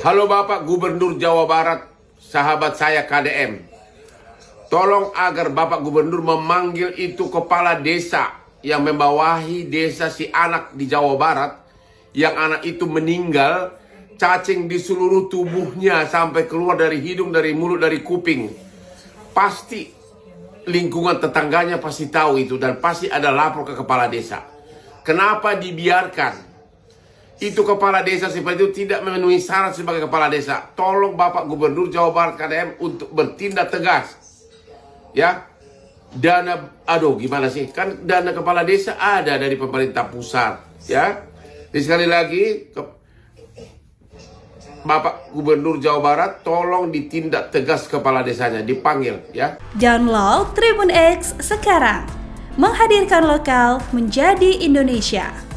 Halo Bapak Gubernur Jawa Barat, sahabat saya KDM. Tolong agar Bapak Gubernur memanggil itu kepala desa yang membawahi desa si anak di Jawa Barat. Yang anak itu meninggal, cacing di seluruh tubuhnya sampai keluar dari hidung, dari mulut, dari kuping. Pasti lingkungan tetangganya pasti tahu itu dan pasti ada lapor ke kepala desa. Kenapa dibiarkan? Itu kepala desa seperti itu tidak memenuhi syarat sebagai kepala desa. Tolong Bapak Gubernur Jawa Barat KDM untuk bertindak tegas. Ya, dana, gimana sih? Kan dana kepala desa ada dari pemerintah pusat. Ya, jadi sekali lagi, Bapak Gubernur Jawa Barat, tolong ditindak tegas kepala desanya, dipanggil. Ya. Download Tribun X sekarang, menghadirkan lokal menjadi Indonesia.